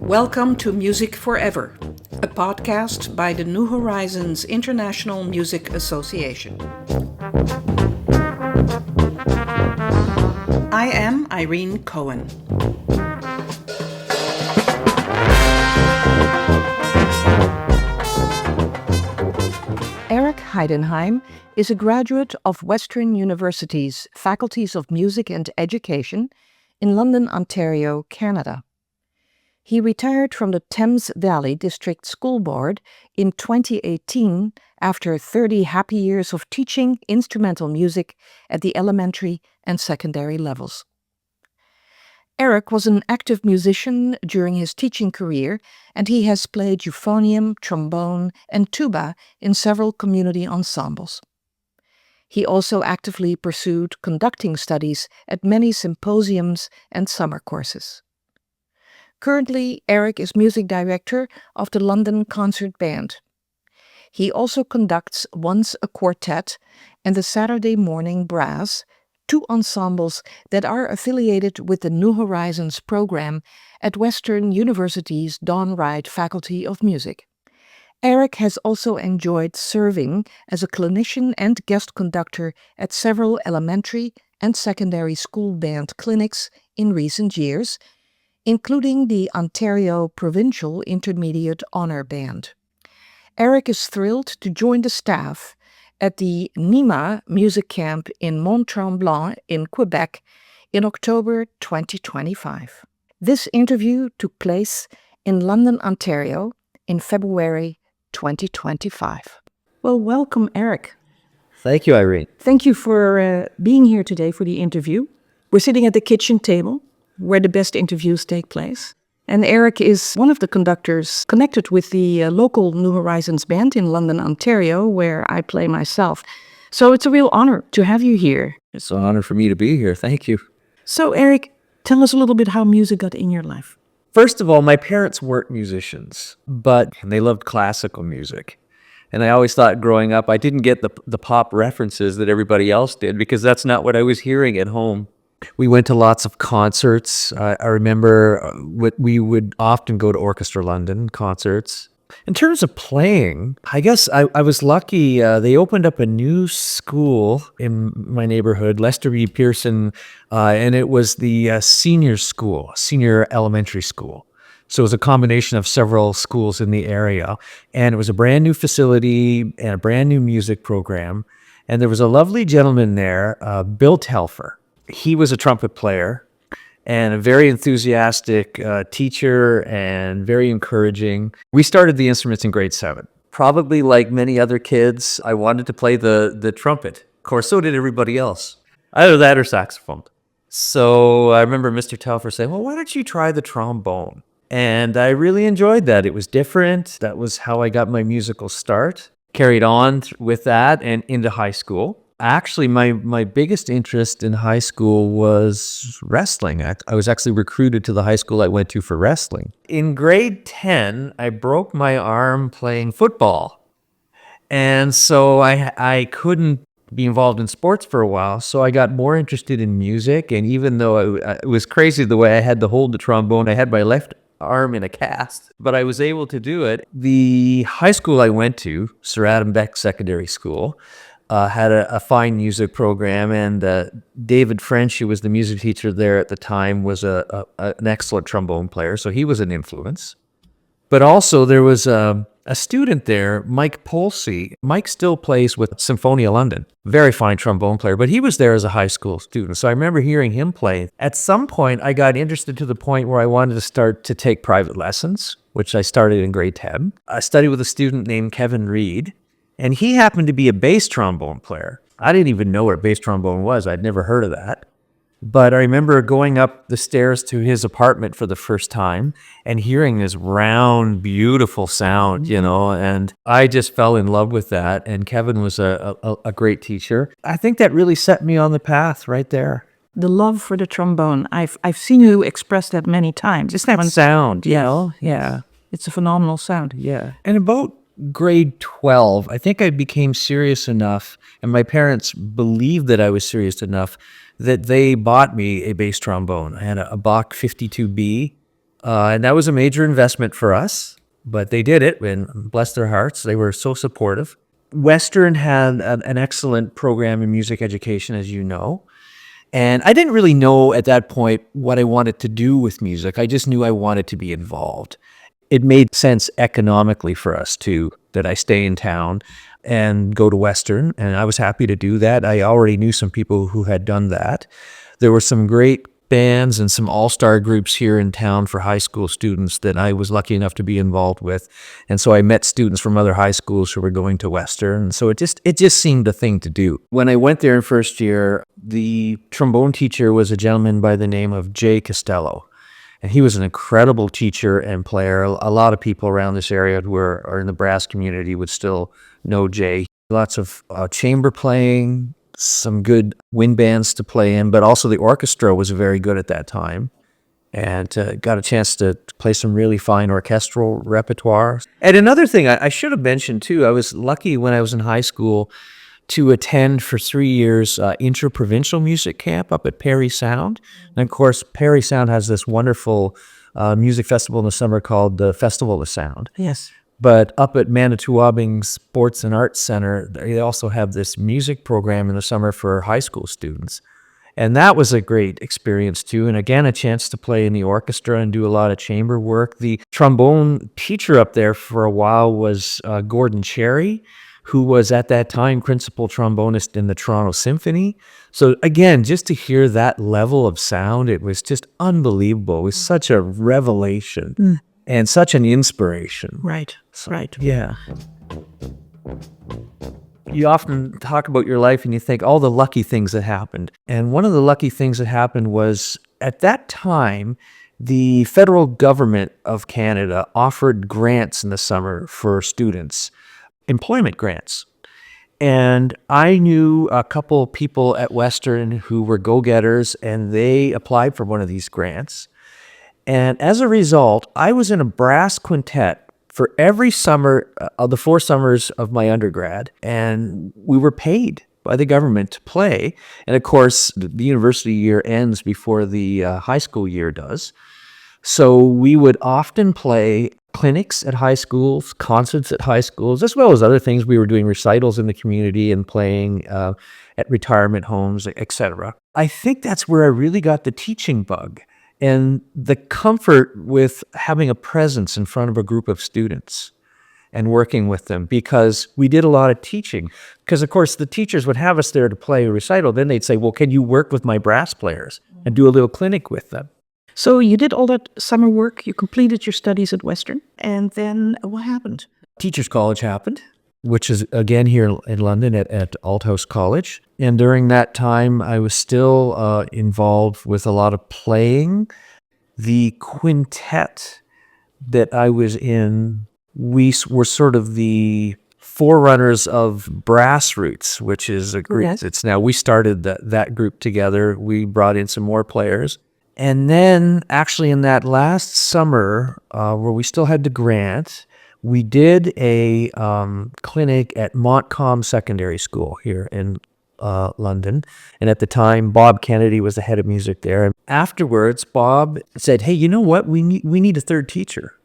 Welcome to Music Forever, a podcast by the New Horizons International Music Association. I am Irene Cohen. Eric Heidenheim is a graduate of Western University's Faculties of Music and Education in London, Ontario, Canada. He retired from the Thames Valley District School Board in 2018 after 30 happy years of teaching instrumental music at the elementary and secondary levels. Eric was an active musician during his teaching career, and he has played euphonium, trombone, and tuba in several community ensembles. He also actively pursued conducting studies at many symposiums and summer courses. Currently, Eric is music director of the London Concert Band. He also conducts once a quartet and the Saturday Morning Brass, two ensembles that are affiliated with the New Horizons program at Western University's Dawn Wright Faculty of Music. Eric has also enjoyed serving as a clinician and guest conductor at several elementary and secondary school band clinics in recent years, including the Ontario Provincial Intermediate Honour Band. Eric is thrilled to join the staff at the NHIMA Music Camp in Tremblant in Quebec in October 2025. This interview took place in London, Ontario in February 2025. Well, welcome, Eric. Thank you, Irene. Thank you for being here today for the interview. We're sitting at the kitchen table where the best interviews take place. And Eric is one of the conductors connected with the local New Horizons band in London, Ontario, where I play myself. So it's a real honor to have you here. It's an honor for me to be here. Thank you. So Eric, tell us a little bit how music got in your life. First of all, my parents weren't musicians, but they loved classical music. And I always thought growing up, I didn't get the pop references that everybody else did because that's not what I was hearing at home. We went to lots of concerts. I remember we would often go to Orchestra London concerts. In terms of playing, I guess I was lucky. They opened up a new school in my neighborhood, Lester B. Pearson, and it was the senior school, senior elementary school. So it was a combination of several schools in the area. And it was a brand new facility and a brand new music program. And there was a lovely gentleman there, Bill Telfer. He was a trumpet player and a very enthusiastic teacher and very encouraging. We started the instruments in grade 7. Probably like many other kids, I wanted to play the trumpet. Of course, so did everybody else. Either that or saxophone. So I remember Mr. Telfer saying, well, why don't you try the trombone? And I really enjoyed that. It was different. That was how I got my musical start. Carried on with that and into high school. Actually, my biggest interest in high school was wrestling. I was actually recruited to the high school I went to for wrestling. In grade 10, I broke my arm playing football. And so I couldn't be involved in sports for a while. So I got more interested in music. And even though it was crazy the way I had to hold the trombone, I had my left arm in a cast, but I was able to do it. The high school I went to, Sir Adam Beck Secondary School, had a fine music program, and David French, who was the music teacher there at the time, was an excellent trombone player, so he was an influence. But also there was a student there, Mike Polsey. Mike still plays with Symphonia London. Very fine trombone player, but he was there as a high school student, so I remember hearing him play. At some point, I got interested to the point where I wanted to start to take private lessons, which I started in grade 10. I studied with a student named Kevin Reed, and he happened to be a bass trombone player. I didn't even know what a bass trombone was. I'd never heard of that. But I remember going up the stairs to his apartment for the first time and hearing this round, beautiful sound, and I just fell in love with that. And Kevin was a great teacher. I think that really set me on the path right there. The love for the trombone. I've seen you express that many times. Just that sound, Yeah. It's a phenomenal sound. Yeah. And about grade 12, I think I became serious enough, and my parents believed that I was serious enough that they bought me a bass trombone. I had a Bach 52B, And that was a major investment for us, but they did it, and bless their hearts, they were so supportive. Western had an excellent program in music education, as you know. And I didn't really know at that point what I wanted to do with music. I just knew I wanted to be involved. It made sense economically for us too, that I stay in town and go to Western, and I was happy to do that. I already knew some people who had done that. There were some great bands and some all-star groups here in town for high school students that I was lucky enough to be involved with. And so I met students from other high schools who were going to Western. And so it just seemed a thing to do. When I went there in first year, the trombone teacher was a gentleman by the name of Jay Costello. And he was an incredible teacher and player. A lot of people around this area who are in the brass community would still know Jay. Lots of chamber playing, some good wind bands to play in, but also the orchestra was very good at that time, and got a chance to play some really fine orchestral repertoire. And another thing I should have mentioned too, I was lucky when I was in high school to attend for 3 years interprovincial music camp up at Parry Sound. And of course, Parry Sound has this wonderful music festival in the summer called the Festival of Sound. Yes. But up at Manitowoc Sports and Arts Center, they also have this music program in the summer for high school students. And that was a great experience too. And again, a chance to play in the orchestra and do a lot of chamber work. The trombone teacher up there for a while was Gordon Cherry, who was at that time principal trombonist in the Toronto Symphony. So again, just to hear that level of sound, it was just unbelievable. It was such a revelation. And such an inspiration. Right, right. Yeah. You often talk about your life and you think all the lucky things that happened. And one of the lucky things that happened was at that time, the federal government of Canada offered grants in the summer for students, employment grants. And I knew a couple of people at Western who were go-getters, and they applied for one of these grants. And as a result, I was in a brass quintet for every summer of the 4 summers of my undergrad, and we were paid by the government to play. And of course, the university year ends before the high school year does. So we would often play clinics at high schools, concerts at high schools, as well as other things. We were doing recitals in the community and playing at retirement homes, etc. I think that's where I really got the teaching bug. And the comfort with having a presence in front of a group of students and working with them, because we did a lot of teaching. Because, of course, the teachers would have us there to play a recital. Then they'd say, well, can you work with my brass players and do a little clinic with them? So you did all that summer work, you completed your studies at Western, and then what happened? Teachers College happened, which is again here in London at Althouse College. And during that time, I was still involved with a lot of playing. The quintet that I was in, we were sort of the forerunners of Brass Roots, which is a group. Yes. It's now, we started that group together. We brought in some more players. And then actually in that last summer, where we still had the grant, we did a clinic at Montcalm Secondary School here in London. And at the time, Bob Kennedy was the head of music there. And afterwards, Bob said, hey, you know what? We need a third teacher.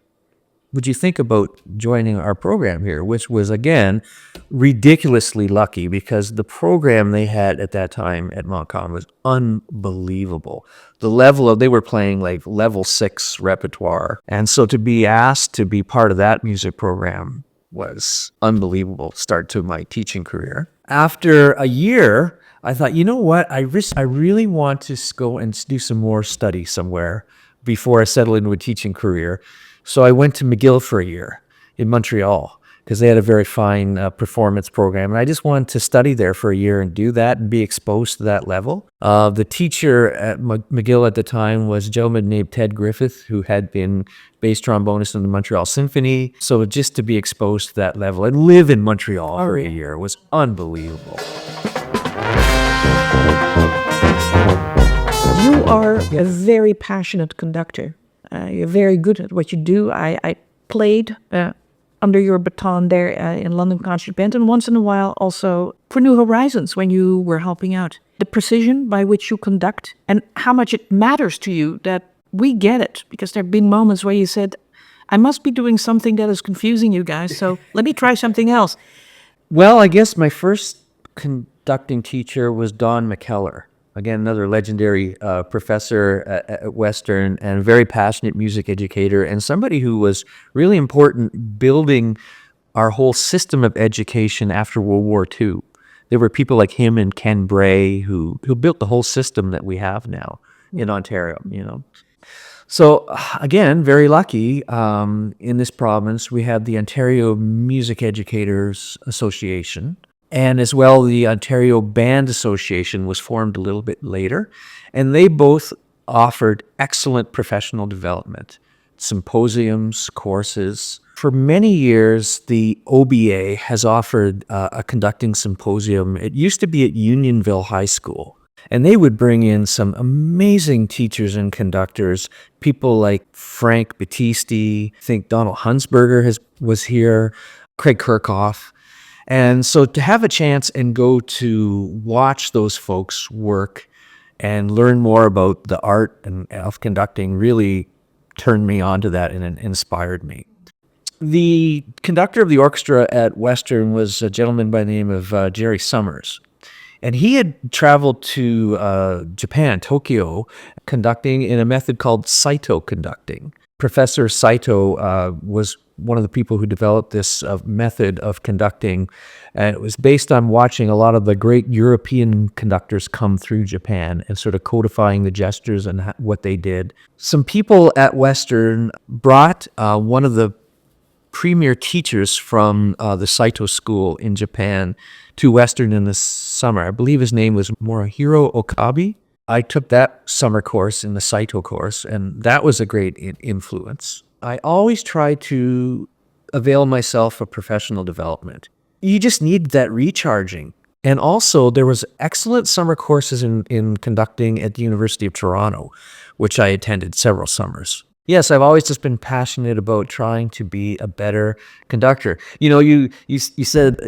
Would you think about joining our program here? Which was, again, ridiculously lucky, because the program they had at that time at Montcalm was unbelievable. The level of, they were playing like level 6 repertoire. And so to be asked to be part of that music program was unbelievable start to my teaching career. After a year, I thought, you know what? I really want to go and do some more study somewhere before I settle into a teaching career. So I went to McGill for a year in Montreal because they had a very fine performance program. And I just wanted to study there for a year and do that and be exposed to that level. The teacher at McGill at the time was a gentleman named Ted Griffith, who had been bass trombonist in the Montreal Symphony. So just to be exposed to that level and live in Montreal for a year was unbelievable. You are a very passionate conductor. You're very good at what you do. I played under your baton there in London Concert Band, and once in a while also for New Horizons when you were helping out. The precision by which you conduct and how much it matters to you that we get it, because there have been moments where you said, I must be doing something that is confusing you guys, so let me try something else. Well, I guess my first conducting teacher was Don McKellar. Again, another legendary professor at Western and a very passionate music educator, and somebody who was really important building our whole system of education after World War II. There were people like him and Ken Bray who built the whole system that we have now in Ontario, So again, very lucky. In this province, we had the Ontario Music Educators Association, and as well the Ontario Band Association was formed a little bit later, and they both offered excellent professional development, symposiums, courses. For many years, the OBA has offered a conducting symposium. It used to be at Unionville High School. And they would bring in some amazing teachers and conductors, people like Frank Battisti, I think Donald Hunsberger was here, Craig Kirchhoff. And so to have a chance and go to watch those folks work and learn more about the art of conducting really turned me on to that and inspired me. The conductor of the orchestra at Western was a gentleman by the name of Jerry Summers. And he had traveled to Japan, Tokyo, conducting in a method called Saito conducting. Professor Saito was one of the people who developed this method of conducting. And it was based on watching a lot of the great European conductors come through Japan and sort of codifying the gestures and what they did. Some people at Western brought one of the premier teachers from the Saito school in Japan to Western in the summer. I believe his name was Morihiro Okabe. I took that summer course in the Saito course, and that was a great influence. I always try to avail myself of professional development. You just need that recharging. And also, there was excellent summer courses in conducting at the University of Toronto, which I attended several summers. Yes, I've always just been passionate about trying to be a better conductor. You said,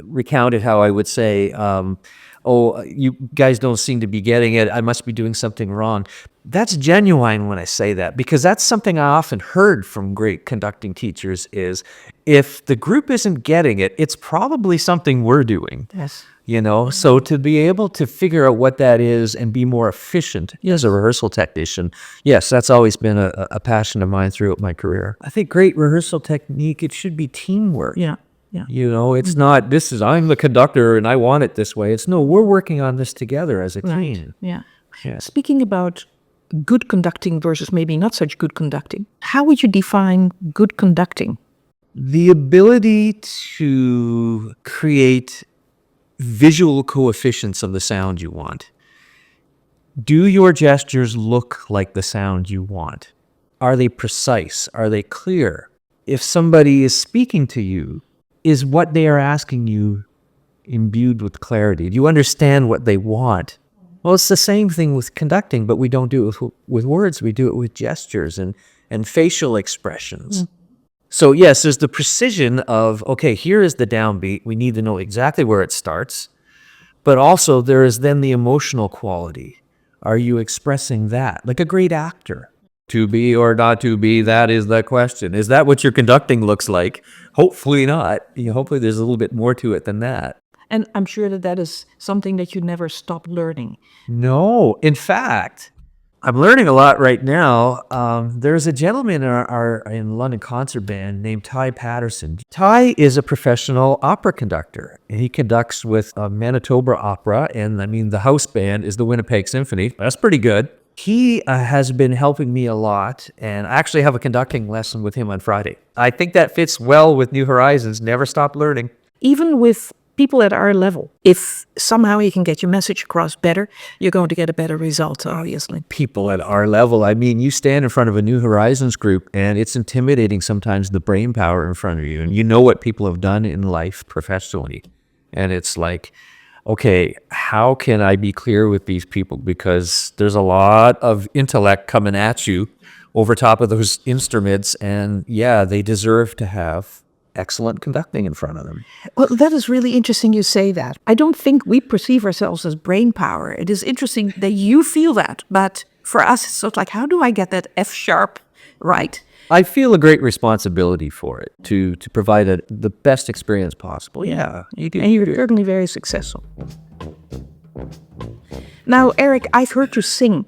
recounted how I would say, oh, you guys don't seem to be getting it. I must be doing something wrong. That's genuine when I say that, because that's something I often heard from great conducting teachers is if the group isn't getting it, it's probably something we're doing. Yes. So to be able to figure out what that is and be more efficient as a rehearsal technician, yes, that's always been a passion of mine throughout my career. I think great rehearsal technique, it should be teamwork. Yeah. It's not, I'm the conductor and I want it this way. It's no, we're working on this together as a team. Yeah. Yeah. Speaking about good conducting versus maybe not such good conducting, how would you define good conducting? The ability to create visual coefficients of the sound you want. Do your gestures look like the sound you want? Are they precise? Are they clear? If somebody is speaking to you, is what they are asking you imbued with clarity? Do you understand what they want? Well, it's the same thing with conducting, but we don't do it with words. We do it with gestures and facial expressions. So yes, there's the precision of, okay, here is the downbeat. We need to know exactly where it starts. But also there is then the emotional quality. Are you expressing that? Like a great actor. To be or not to be, that is the question. Is that what your conducting looks like? Hopefully not. Hopefully there's a little bit more to it than that. And I'm sure that is something that you never stop learning. No. In fact, I'm learning a lot right now. There's a gentleman in London concert band named Ty Patterson. Ty is a professional opera conductor. He conducts with Manitoba Opera, and the house band is the Winnipeg Symphony. That's pretty good. He has been helping me a lot, and I actually have a conducting lesson with him on Friday. I think that fits well with New Horizons. Never stop learning. Even with people at our level, if somehow you can get your message across better, you're going to get a better result, obviously. People at our level, you stand in front of a New Horizons group, and it's intimidating sometimes, the brain power in front of you, and you know what people have done in life professionally. And it's like, okay, how can I be clear with these people? Because there's a lot of intellect coming at you over top of those instruments, and yeah, they deserve to have excellent conducting in front of them. Well, that is really interesting you say that. I don't think we perceive ourselves as brain power. It is interesting that you feel that, but For us, it's sort of like, how do I get that F sharp right? I feel a great responsibility for it to provide the best experience possible. Yeah, you do. And you're certainly very successful. Now, Eric, I've heard you sing.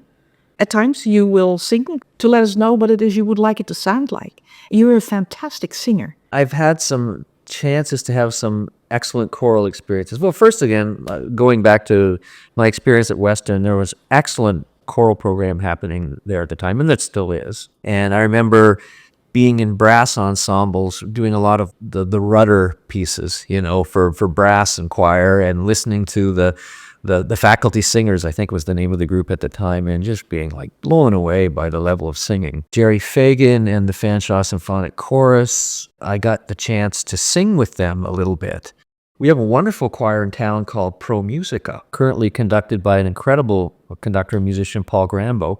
At times you will sing to let us know what it is you would like it to sound like. You're a fantastic singer. I've had some chances to have some excellent choral experiences. Well, first again, going back to my experience at Western, there was excellent choral program happening there at the time, and that still is. And I remember being in brass ensembles, doing a lot of the rudder pieces, for brass and choir, and listening to the faculty singers, I think was the name of the group at the time, and just being like blown away by the level of singing. Jerry Fagan and the Fanshawe Symphonic Chorus, I got the chance to sing with them a little bit. We have a wonderful choir in town called Pro Musica, currently conducted by an incredible conductor and musician, Paul Grambo.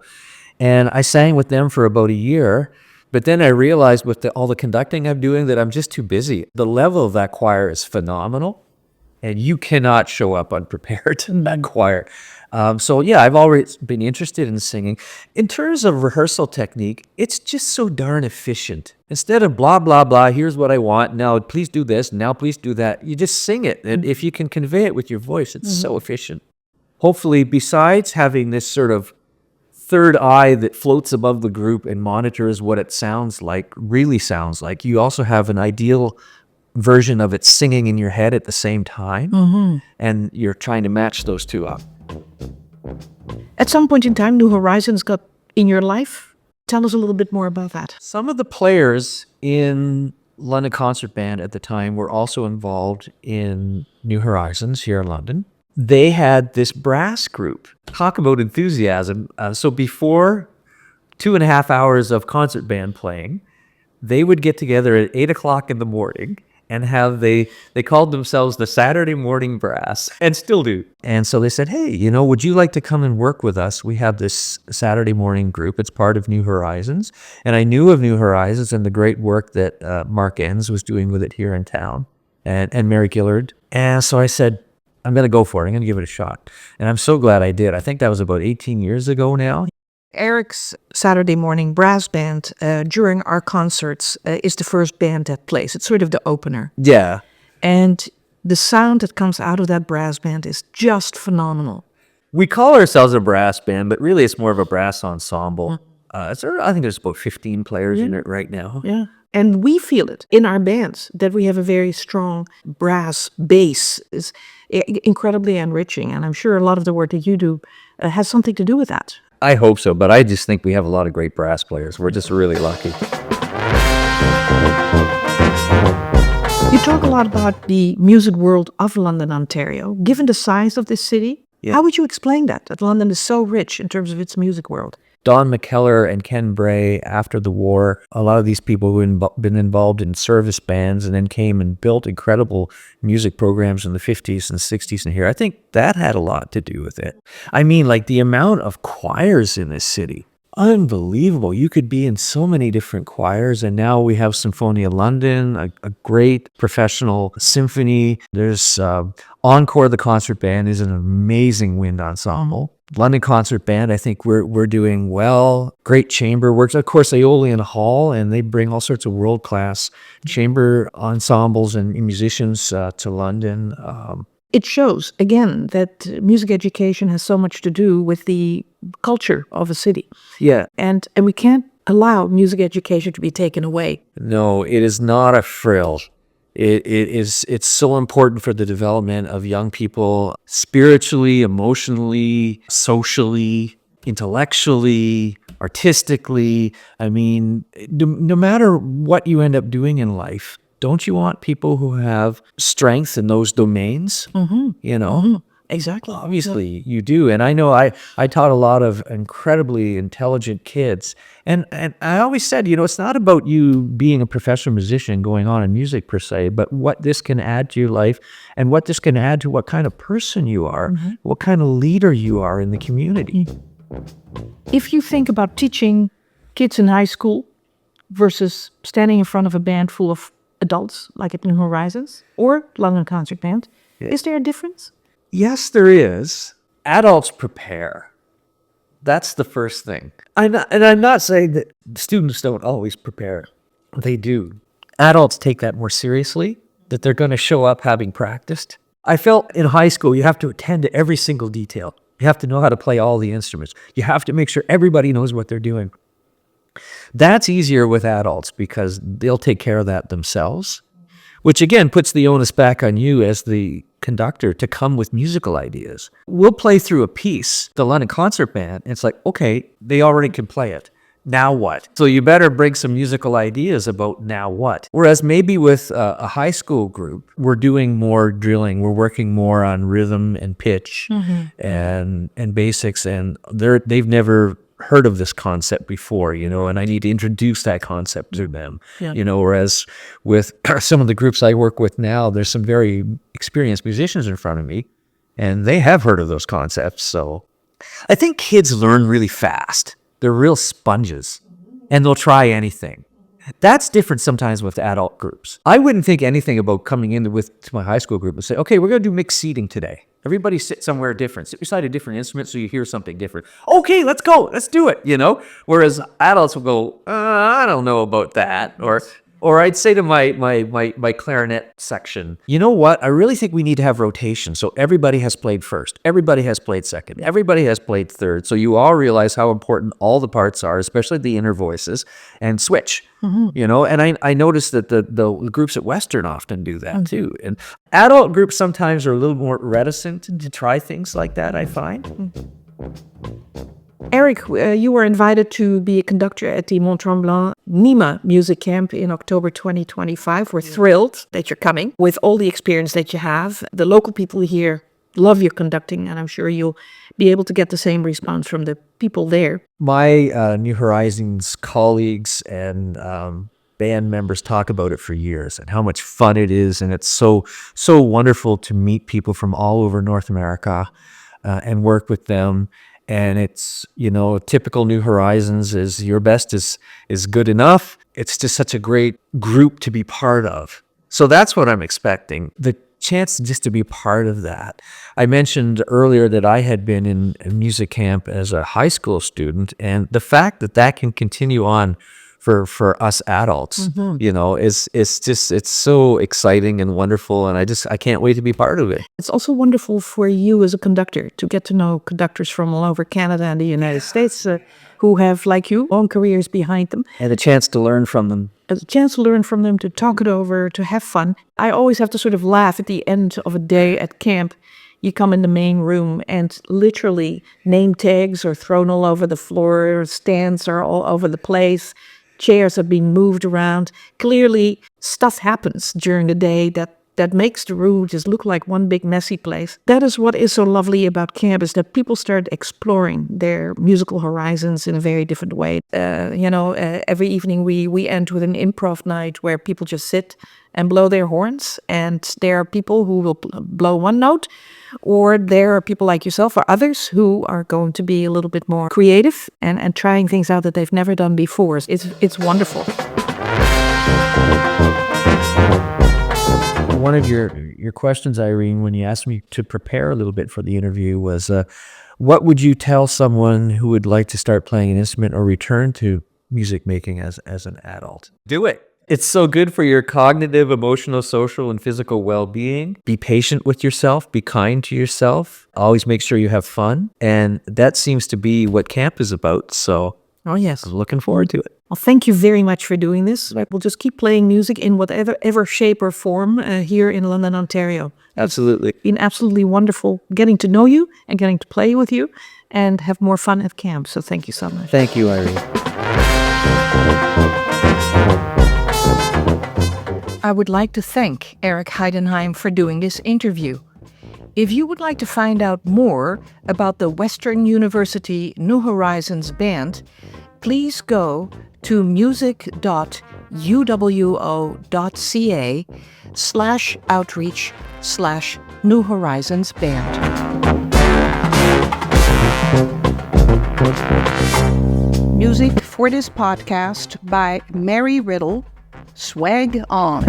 And I sang with them for about a year, but then I realized with all the conducting I'm doing that I'm just too busy. The level of that choir is phenomenal. And you cannot show up unprepared in that choir. So yeah, I've always been interested in singing. In terms of rehearsal technique, it's just so darn efficient. Instead of blah, blah, blah, here's what I want, now please do this, now please do that, you just sing it. And if you can convey it with your voice, it's so efficient. Hopefully, besides having this sort of third eye that floats above the group and monitors what it sounds like, really sounds like, you also have an ideal version of it singing in your head at the same time, and you're trying to match those two up. At some point in time, New Horizons got in your life. Tell us a little bit more about that. Some of the players in London Concert Band at the time were also involved in New Horizons here in London. They had this brass group. Talk about enthusiasm. So before 2.5 hours of concert band playing, they would get together at 8 o'clock in the morning and they called themselves the Saturday Morning Brass, and still do. And so they said, hey, would you like to come and work with us? We have this Saturday morning group. It's part of New Horizons. And I knew of New Horizons and the great work that Mark Enns was doing with it here in town, and Mary Gillard. And so I said, I'm going to go for it. I'm going to give it a shot. And I'm so glad I did. I think that was about 18 years ago now. Eric's Saturday Morning Brass Band during our concerts is the first band that plays. It's sort of the opener. Yeah. And the sound that comes out of that brass band is just phenomenal. We call ourselves a brass band, but really it's more of a brass ensemble. I think there's about 15 players in it right now. Yeah. And we feel it in our bands that we have a very strong brass bass. It's incredibly enriching. And I'm sure a lot of the work that you do has something to do with that. I hope so, but I just think we have a lot of great brass players. We're just really lucky. You talk a lot about the music world of London, Ontario. Given the size of this city, how would you explain that London is so rich in terms of its music world? Don McKellar and Ken Bray, after the war, a lot of these people who had been involved in service bands and then came and built incredible music programs in the 50s and 60s and here. I think that had a lot to do with it. I mean, like the amount of choirs in this city, unbelievable. You could be in so many different choirs, and now we have Symphonia London, a great professional symphony. There's Encore, the concert band, is an amazing wind ensemble. London Concert Band, I think we're doing well. Great chamber works. Of course, Aeolian Hall, and they bring all sorts of world-class chamber ensembles and musicians to London. It shows, again, that music education has so much to do with the culture of a city. Yeah. And we can't allow music education to be taken away. No, it is not a frill. It's so important for the development of young people spiritually, emotionally, socially, intellectually, artistically. I mean, no matter what you end up doing in life, don't you want people who have strength in those domains? Exactly. Obviously, you do. And I know I taught a lot of incredibly intelligent kids. And I always said, it's not about you being a professional musician going on in music per se, but what this can add to your life and what this can add to what kind of person you are, what kind of leader you are in the community. If you think about teaching kids in high school versus standing in front of a band full of adults, like at New Horizons or London Concert Band, is there a difference? Yes, there is. Adults prepare. That's the first thing. I'm not saying that students don't always prepare. They do. Adults take that more seriously, that they're going to show up having practiced. I felt in high school, you have to attend to every single detail. You have to know how to play all the instruments. You have to make sure everybody knows what they're doing. That's easier with adults because they'll take care of that themselves, which again puts the onus back on you as the conductor to come with musical ideas. We'll play through a piece, the London Concert Band, and it's like, okay, they already can play it. Now what? So you better bring some musical ideas about now what. Whereas maybe with a high school group, we're doing more drilling. We're working more on rhythm and pitch and basics, and they've never heard of this concept before, and I need to introduce that concept to them, whereas with some of the groups I work with now, there's some very experienced musicians in front of me, and they have heard of those concepts. So I think kids learn really fast. They're real sponges, and they'll try anything. That's different sometimes with adult groups. I wouldn't think anything about coming in to my high school group and say, okay, we're going to do mixed seating today. Everybody sit somewhere different. Sit beside a different instrument so you hear something different. Okay, let's go. Let's do it, Whereas adults will go, I don't know about that. Or I'd say to my clarinet section, you know what? I really think we need to have rotation. So everybody has played first. Everybody has played second. Everybody has played third. So you all realize how important all the parts are, especially the inner voices, and switch. And I noticed that the groups at Western often do that too. And adult groups sometimes are a little more reticent to try things like that, I find. Eric, you were invited to be a conductor at the Tremblant NHIMA Music Camp in October 2025. We're thrilled that you're coming with all the experience that you have. The local people here love your conducting, and I'm sure you'll be able to get the same response from the people there. My New Horizons colleagues and band members talk about it for years and how much fun it is, and it's so wonderful to meet people from all over North America and work with them. And it's, typical New Horizons is your best is good enough. It's just such a great group to be part of. So that's what I'm expecting. The chance just to be part of that. I mentioned earlier that I had been in a music camp as a high school student, and the fact that can continue on for us adults, it's so exciting and wonderful, and I can't wait to be part of it. It's also wonderful for you as a conductor to get to know conductors from all over Canada and the United States who have, like you, long careers behind them. And a chance to learn from them. A chance to learn from them, to talk it over, to have fun. I always have to sort of laugh at the end of a day at camp. You come in the main room and literally name tags are thrown all over the floor, stands are all over the place. Chairs are being moved around. Clearly, stuff happens during the day that makes the room just look like one big messy place. That is what is so lovely about camp, is that people start exploring their musical horizons in a very different way. Every evening we end with an improv night where people just sit and blow their horns, and there are people who will blow one note, or there are people like yourself or others who are going to be a little bit more creative and trying things out that they've never done before. It's wonderful. One of your questions, Irene, when you asked me to prepare a little bit for the interview was, what would you tell someone who would like to start playing an instrument or return to music making as an adult? Do it. It's so good for your cognitive, emotional, social, and physical well-being. Be patient with yourself. Be kind to yourself. Always make sure you have fun. And that seems to be what camp is about. So oh, yes. I'm looking forward to it. Well, thank you very much for doing this. We'll just keep playing music in whatever shape or form here in London, Ontario. Absolutely. It's been absolutely wonderful getting to know you and getting to play with you and have more fun at camp. So thank you so much. Thank you, Irene. I would like to thank Eric Heidenheim for doing this interview. If you would like to find out more about the Western University New Horizons Band, please go to music.uwo.ca/outreach/New Horizons Band. Music for this podcast by Mary Riddle. Swag on.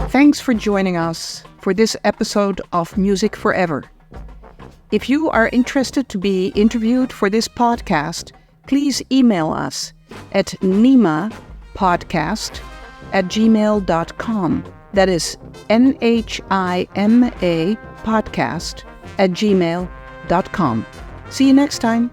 Thanks for joining us for this episode of Music Forever. If you are interested to be interviewed for this podcast, please email us at nhimapodcast@gmail.com. That is NHIMA podcast@gmail.com. See you next time.